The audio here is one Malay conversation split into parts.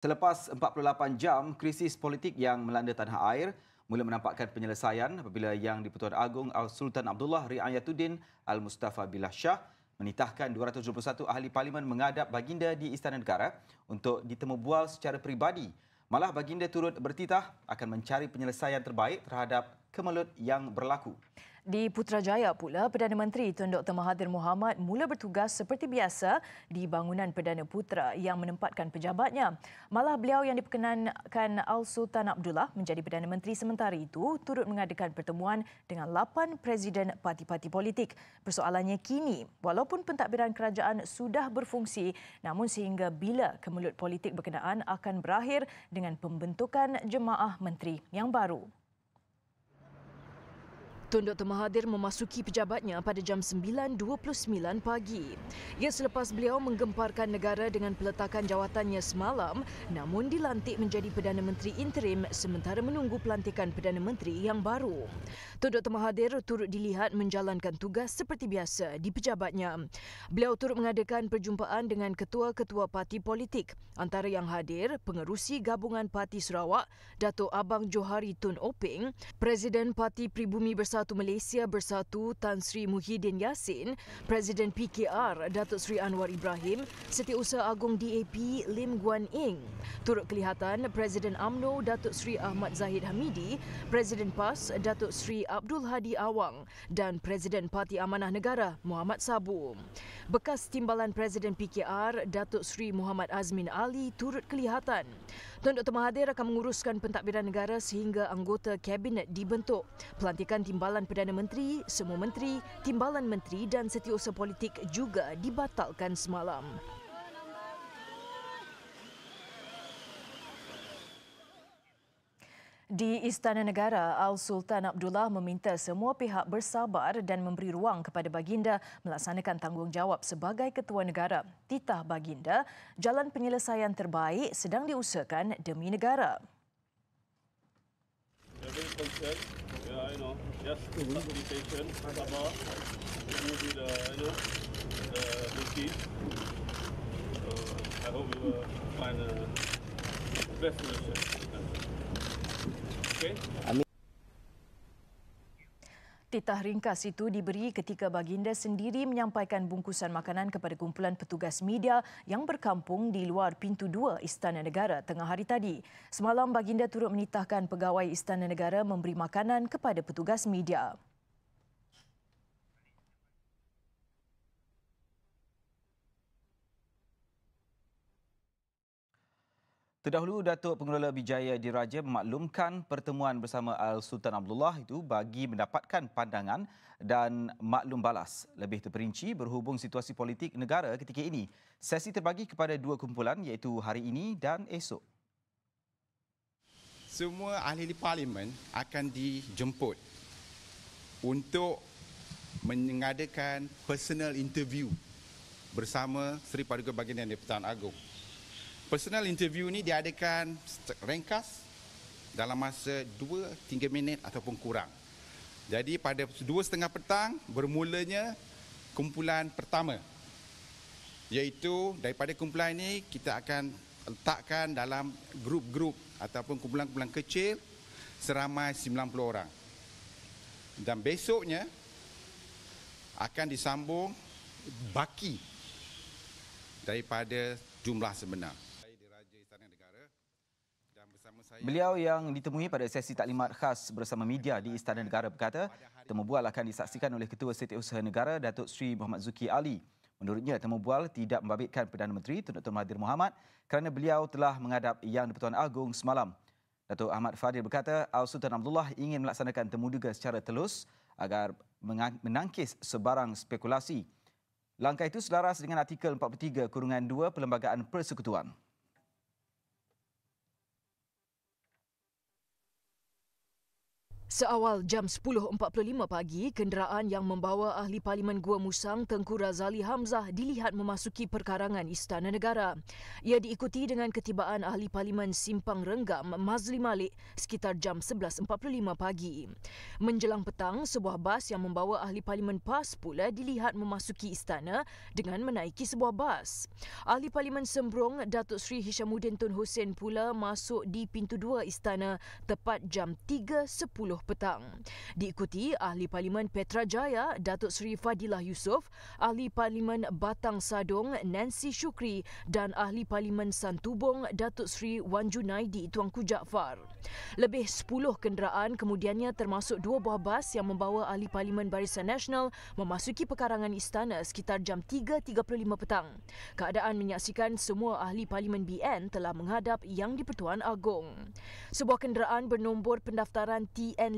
Selepas 48 jam, krisis politik yang melanda tanah air mula menampakkan penyelesaian apabila Yang di-Pertuan Agong Sultan Abdullah Riayatuddin Al-Mustafa Billah Shah menitahkan 221 ahli parlimen menghadap baginda di Istana Negara untuk ditemu bual secara peribadi. Malah baginda turut bertitah akan mencari penyelesaian terbaik terhadap kemelut yang berlaku. Di Putrajaya pula, Perdana Menteri Tun Dr. Mahathir Mohamad mula bertugas seperti biasa di bangunan Perdana Putra yang menempatkan pejabatnya. Malah beliau yang diperkenankan Al-Sultan Abdullah menjadi Perdana Menteri sementara itu turut mengadakan pertemuan dengan 8 presiden parti-parti politik. Persoalannya kini, walaupun pentadbiran kerajaan sudah berfungsi, namun sehingga bila kemelut politik berkenaan akan berakhir dengan pembentukan jemaah menteri yang baru. Tun Dr. Mahathir memasuki pejabatnya pada jam 9.29 pagi. Ia selepas beliau menggemparkan negara dengan peletakan jawatannya semalam, namun dilantik menjadi Perdana Menteri interim sementara menunggu pelantikan Perdana Menteri yang baru. Tun Dr. Mahathir turut dilihat menjalankan tugas seperti biasa di pejabatnya. Beliau turut mengadakan perjumpaan dengan ketua-ketua parti politik. Antara yang hadir, Pengerusi Gabungan Parti Sarawak, Dato' Abang Johari Tun Openg, Presiden Parti Pribumi Bersatu Malaysia Bersatu Tan Sri Muhyiddin Yassin, Presiden PKR Datuk Seri Anwar Ibrahim, Setiausaha Agong DAP Lim Guan Eng. Turut kelihatan Presiden UMNO Datuk Seri Ahmad Zahid Hamidi, Presiden PAS Datuk Seri Abdul Hadi Awang dan Presiden Parti Amanah Negara Muhammad Sabu. Bekas Timbalan Presiden PKR Datuk Seri Muhammad Azmin Ali turut kelihatan. Tun Dr. Mahathir akan menguruskan pentadbiran negara sehingga anggota kabinet dibentuk. Pelantikan Timbalan Perdana Menteri, semua menteri, Timbalan Menteri dan setiausaha politik juga dibatalkan semalam. Di Istana Negara, Al-Sultan Abdullah meminta semua pihak bersabar dan memberi ruang kepada baginda melaksanakan tanggungjawab sebagai ketua negara. Titah baginda, jalan penyelesaian terbaik sedang diusahakan demi negara. I hope you will find a best solution. Okay? Titah ringkas itu diberi ketika baginda sendiri menyampaikan bungkusan makanan kepada kumpulan petugas media yang berkampung di luar pintu 2 Istana Negara tengah hari tadi. Semalam baginda turut menitahkan pegawai Istana Negara memberi makanan kepada petugas media. Terdahulu, Datuk Pengelola Bijaya Diraja memaklumkan pertemuan bersama Al-Sultan Abdullah itu bagi mendapatkan pandangan dan maklum balas. Lebih terperinci berhubung situasi politik negara ketika ini. Sesi terbagi kepada 2 kumpulan iaitu hari ini dan esok. Semua ahli parlimen akan dijemput untuk mengadakan personal interview bersama Seri Paduka Baginda di-Pertuan Agong. Personal interview ni diadakan ringkas dalam masa 2-3 minit ataupun kurang. Jadi pada 2:30 petang bermulanya kumpulan pertama. Iaitu daripada kumpulan ini kita akan letakkan dalam grup-grup ataupun kumpulan-kumpulan kecil seramai 90 orang. Dan besoknya akan disambung baki daripada jumlah sebenar. Beliau yang ditemui pada sesi taklimat khas bersama media di Istana Negara berkata, temu bual akan disaksikan oleh Ketua Setiausaha Negara Datuk Seri Muhammad Zuki Ali. Menurutnya, temu bual tidak membabitkan Perdana Menteri Tun Dr. Mahathir Mohamad kerana beliau telah menghadap Yang di-Pertuan Agong semalam. Datuk Ahmad Fadil berkata, Al-Sultan Abdullah ingin melaksanakan temuduga secara telus agar menangkis sebarang spekulasi. Langkah itu selaras dengan artikel 43(2) Perlembagaan Persekutuan. Seawal jam 10.45 pagi, kenderaan yang membawa Ahli Parlimen Gua Musang Tengku Razali Hamzah dilihat memasuki perkarangan Istana Negara. Ia diikuti dengan ketibaan Ahli Parlimen Simpang Renggam Mazli Malik sekitar jam 11.45 pagi. Menjelang petang, sebuah bas yang membawa Ahli Parlimen PAS pula dilihat memasuki istana dengan menaiki sebuah bas. Ahli Parlimen Sembrong Datuk Seri Hishamuddin Tun Hussein pula masuk di pintu 2 istana tepat jam 3.10 petang. Diikuti Ahli Parlimen Petrajaya Datuk Seri Fadilah Yusof, Ahli Parlimen Batang Sadong Nancy Shukri dan Ahli Parlimen Santubong Datuk Seri Wan Junaidi Tuanku Jaafar. Lebih 10 kenderaan kemudiannya termasuk 2 buah bas yang membawa Ahli Parlimen Barisan Nasional memasuki perkarangan istana sekitar jam 3.35 petang. Keadaan menyaksikan semua Ahli Parlimen BN telah menghadap Yang di-Pertuan Agong. Sebuah kenderaan bernombor pendaftaran TN50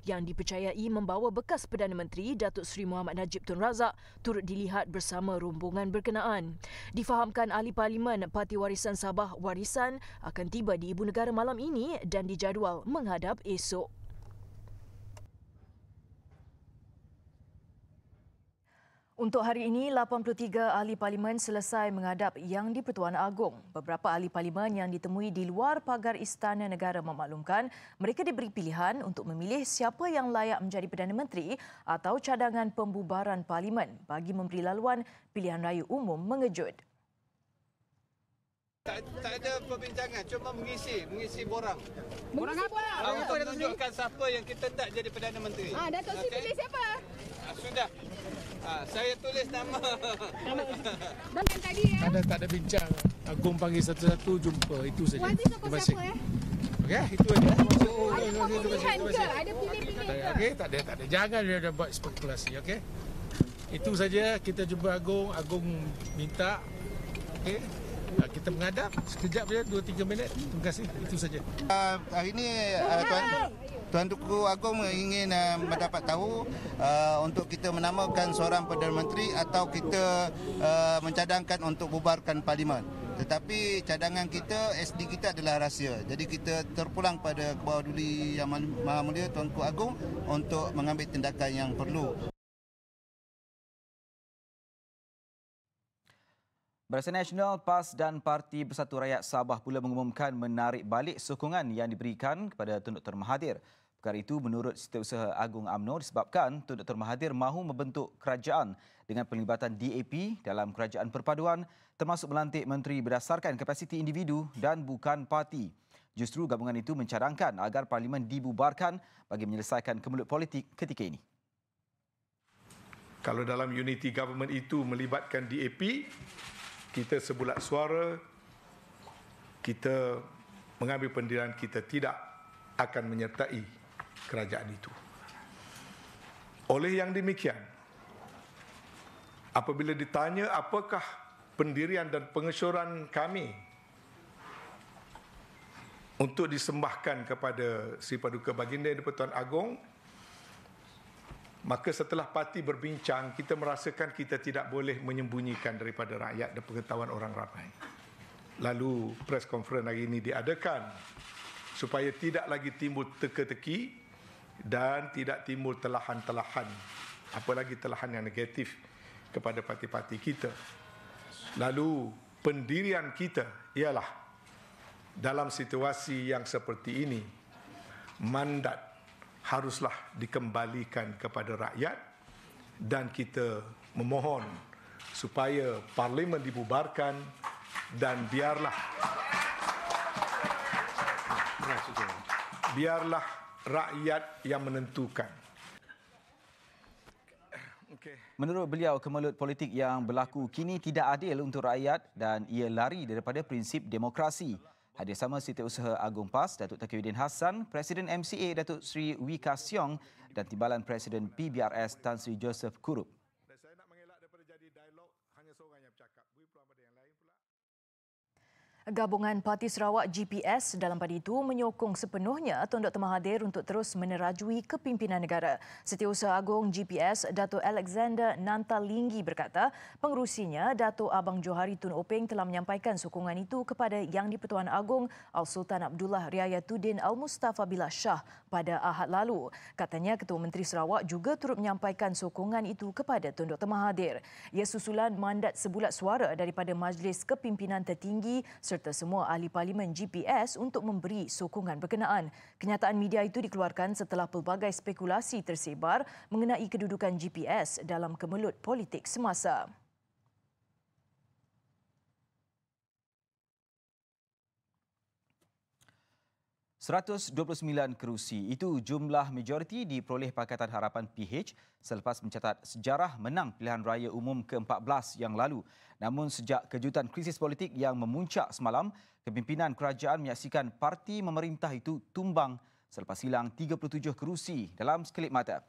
yang dipercayai membawa bekas Perdana Menteri Datuk Seri Muhammad Najib Tun Razak turut dilihat bersama rombongan berkenaan. Difahamkan Ahli Parlimen Parti Warisan Sabah Warisan akan tiba di Ibu Negara malam ini dan dijadual menghadap esok. Untuk hari ini, 83 ahli parlimen selesai menghadap Yang di-Pertuan Agong. Beberapa ahli parlimen yang ditemui di luar pagar Istana Negara memaklumkan mereka diberi pilihan untuk memilih siapa yang layak menjadi Perdana Menteri atau cadangan pembubaran parlimen bagi memberi laluan pilihan raya umum mengejut. Tak ada perbincangan, cuma mengisi borang. Borang apa? Untuk menunjukkan siapa yang kita tak jadi Perdana Menteri. Datuk Seri pilih siapa? Sudah. Saya tulis nama. Dan yang tadi Tak ada bincang. Agong panggil satu-satu, jumpa. Itu saja. Wan Zee tokoh siapa Okey, itu aja. Ada pilihan ke? Ada pilih-pilih ke? Okey, tak ada. Jangan dia buat spekulasi, okey? Itu saja, kita jumpa Agong minta, okey? Kita menghadap sekejap saja, 2-3 minit. Terima kasih. Itu saja. Hari ini Tuan Tengku Agong ingin mendapat tahu untuk kita menamakan seorang Perdana Menteri atau kita mencadangkan untuk bubarkan parlimen. Tetapi cadangan kita, SD kita adalah rahsia. Jadi kita terpulang pada Kebawah Duli Yang Maha Mulia Tuan Tengku Agong untuk mengambil tindakan yang perlu. Barisan Nasional, PAS dan Parti Bersatu Rakyat Sabah pula mengumumkan menarik balik sokongan yang diberikan kepada Tun Dr. Mahathir. Perkara itu menurut Setiausaha Agung UMNO disebabkan Tun Dr. Mahathir mahu membentuk kerajaan dengan pelibatan DAP dalam kerajaan perpaduan termasuk melantik menteri berdasarkan kapasiti individu dan bukan parti. Justru gabungan itu mencadangkan agar parlimen dibubarkan bagi menyelesaikan kemelut politik ketika ini. Kalau dalam unity government itu melibatkan DAP, kita sebulat suara, kita mengambil pendirian kita tidak akan menyertai kerajaan itu. Oleh yang demikian, apabila ditanya apakah pendirian dan pengesyuran kami untuk disembahkan kepada Sri Paduka Baginda Yang di-Pertuan Agong, maka setelah parti berbincang, kita merasakan kita tidak boleh menyembunyikan daripada rakyat dan pengetahuan orang ramai. Lalu press conference hari ini diadakan supaya tidak lagi timbul teka-teki dan tidak timbul telahan-telahan, apalagi telahan yang negatif kepada parti-parti kita. Lalu pendirian kita ialah dalam situasi yang seperti ini, mandat haruslah dikembalikan kepada rakyat dan kita memohon supaya parlimen dibubarkan dan biarlah rakyat yang menentukan. Menurut beliau, kemelut politik yang berlaku kini tidak adil untuk rakyat dan ia lari daripada prinsip demokrasi. Hadir sama Setiausaha Agung PAS, Datuk Taqiyuddin Hassan, Presiden MCA Datuk Sri Wee Ka Siong dan Timbalan Presiden PBRS Tan Sri Joseph Kurup. Gabungan Parti Sarawak GPS dalam pada itu menyokong sepenuhnya Tun Dr. Mahathir untuk terus menerajui kepimpinan negara. Setiausaha Agung GPS Dato' Alexander Nantalinggi berkata, pengerusinya Dato' Abang Johari Tun Openg telah menyampaikan sokongan itu kepada Yang di-Pertuan Agong Al-Sultan Abdullah Riayatuddin Al-Mustafa Billah Shah pada Ahad lalu. Katanya Ketua Menteri Sarawak juga turut menyampaikan sokongan itu kepada Tun Dr. Mahathir. Ia susulan mandat sebulat suara daripada Majlis Kepimpinan Tertinggi serta semua ahli parlimen GPS untuk memberi sokongan berkenaan. Kenyataan media itu dikeluarkan setelah pelbagai spekulasi tersebar mengenai kedudukan GPS dalam kemelut politik semasa. ...129 kerusi. Itu jumlah majoriti diperoleh Pakatan Harapan PH selepas mencatat sejarah menang pilihan raya umum ke-14 yang lalu. Namun sejak kejutan krisis politik yang memuncak semalam, kepimpinan kerajaan menyaksikan parti memerintah itu tumbang selepas hilang 37 kerusi dalam sekelip mata.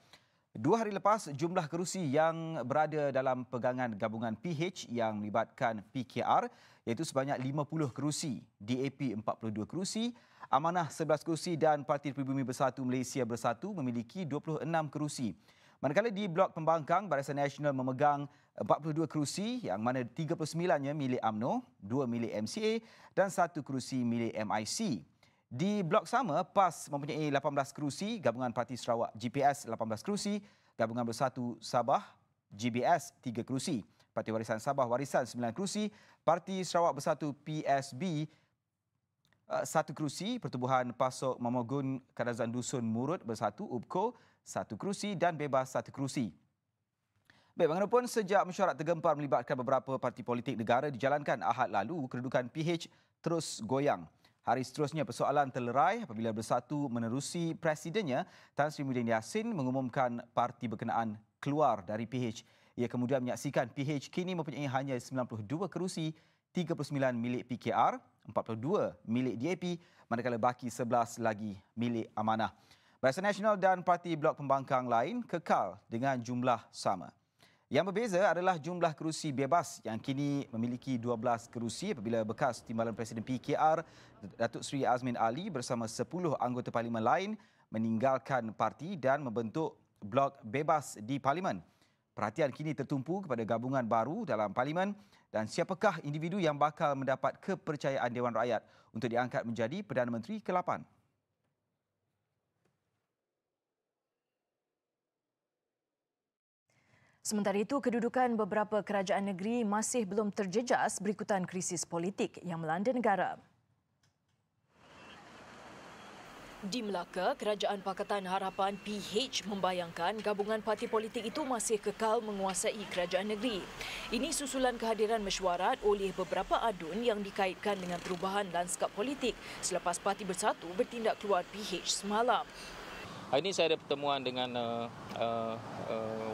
2 hari lepas, jumlah kerusi yang berada dalam pegangan gabungan PH yang melibatkan PKR iaitu sebanyak 50 kerusi, DAP 42 kerusi, Amanah 11 kerusi dan Parti Pribumi Bersatu Malaysia Bersatu memiliki 26 kerusi. Manakala di Blok Pembangkang, Barisan Nasional memegang 42 kerusi yang mana 39-nya milik UMNO, 2 milik MCA dan 1 kerusi milik MIC. Di blok sama, PAS mempunyai 18 kerusi, Gabungan Parti Sarawak GPS 18 kerusi, Gabungan Bersatu Sabah GBS 3 kerusi, Parti Warisan Sabah Warisan 9 kerusi, Parti Sarawak Bersatu PSB 1 kerusi, Pertubuhan Pasok Mamogun Kadazan Dusun Murut Bersatu UBKO 1 kerusi dan Bebas 1 kerusi. Baik, bagaimanapun sejak mesyuarat tergempar melibatkan beberapa parti politik negara dijalankan Ahad lalu, kedudukan PH terus goyang. Hari seterusnya persoalan terlerai apabila Bersatu menerusi presidennya Tan Sri Muhyiddin Yassin mengumumkan parti berkenaan keluar dari PH. Ia kemudian menyaksikan PH kini mempunyai hanya 92 kerusi, 39 milik PKR, 42 milik DAP, manakala baki 11 lagi milik Amanah. Barisan Nasional dan Parti Blok Pembangkang lain kekal dengan jumlah sama. Yang berbeza adalah jumlah kerusi bebas yang kini memiliki 12 kerusi apabila bekas Timbalan Presiden PKR Datuk Seri Azmin Ali bersama 10 anggota parlimen lain meninggalkan parti dan membentuk blok bebas di parlimen. Perhatian kini tertumpu kepada gabungan baru dalam parlimen dan siapakah individu yang bakal mendapat kepercayaan Dewan Rakyat untuk diangkat menjadi Perdana Menteri ke-8. Sementara itu, kedudukan beberapa kerajaan negeri masih belum terjejas berikutan krisis politik yang melanda negara. Di Melaka, Kerajaan Pakatan Harapan PH membayangkan gabungan parti politik itu masih kekal menguasai kerajaan negeri. Ini susulan kehadiran mesyuarat oleh beberapa adun yang dikaitkan dengan perubahan lanskap politik selepas Parti Bersatu bertindak keluar PH semalam. Hari ini saya ada pertemuan dengan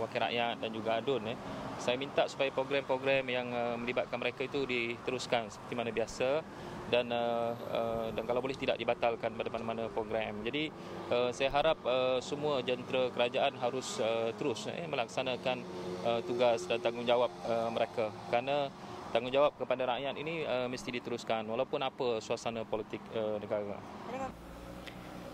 wakil rakyat dan juga adun. Saya minta supaya program-program yang melibatkan mereka itu diteruskan seperti mana biasa dan kalau boleh tidak dibatalkan pada mana-mana program. Jadi saya harap semua jentera kerajaan harus terus melaksanakan tugas dan tanggungjawab mereka kerana tanggungjawab kepada rakyat ini mesti diteruskan walaupun apa suasana politik negara.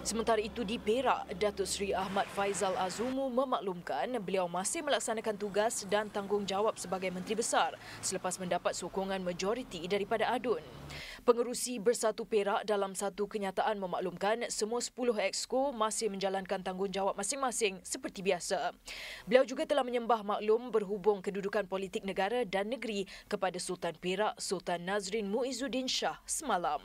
Sementara itu di Perak, Datuk Seri Ahmad Faizal Azumu memaklumkan beliau masih melaksanakan tugas dan tanggungjawab sebagai Menteri Besar selepas mendapat sokongan majoriti daripada adun. Pengerusi Bersatu Perak dalam satu kenyataan memaklumkan semua 10 exco masih menjalankan tanggungjawab masing-masing seperti biasa. Beliau juga telah menyembah maklum berhubung kedudukan politik negara dan negeri kepada Sultan Perak Sultan Nazrin Muizzuddin Shah semalam.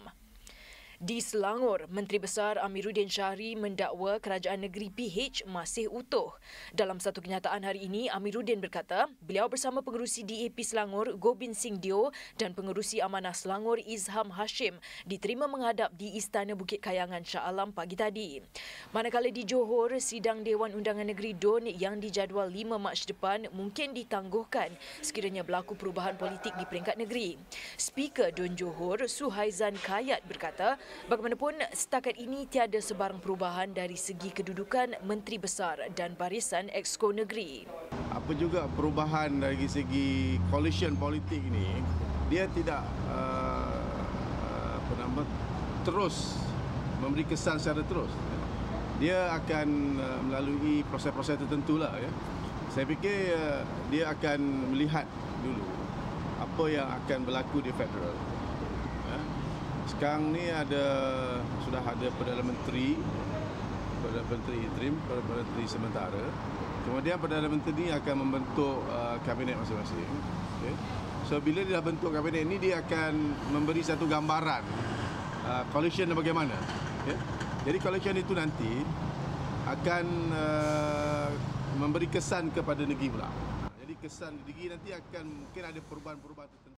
Di Selangor, Menteri Besar Amiruddin Syahri mendakwa kerajaan negeri PH masih utuh. Dalam satu kenyataan hari ini, Amiruddin berkata beliau bersama pengerusi DAP Selangor Gobind Singh Dio dan pengerusi Amanah Selangor Izham Hashim diterima menghadap di Istana Bukit Kayangan Shah Alam pagi tadi. Manakala di Johor, sidang Dewan Undangan Negeri DUN yang dijadual 5 Mac depan mungkin ditangguhkan sekiranya berlaku perubahan politik di peringkat negeri. Speaker DUN Johor Suhaizan Kayat berkata bagaimanapun, setakat ini tiada sebarang perubahan dari segi kedudukan Menteri Besar dan barisan Exco Negeri. Apa juga perubahan dari segi coalition politik ini, dia tidak terus memberi kesan secara terus. Dia akan melalui proses-proses tertentu lah ya. Saya fikir dia akan melihat dulu apa yang akan berlaku di federal. Ya. Sekarang ni sudah ada Perdana Menteri interim, Perdana Menteri sementara. Kemudian Perdana Menteri ini akan membentuk kabinet masing-masing. Okay. So bila dia dah bentuk kabinet ini, dia akan memberi satu gambaran coalition bagaimana. Okay. Jadi coalition itu nanti akan memberi kesan kepada negeri pula. Jadi kesan negeri nanti akan mungkin ada perubahan-perubahan tertentu.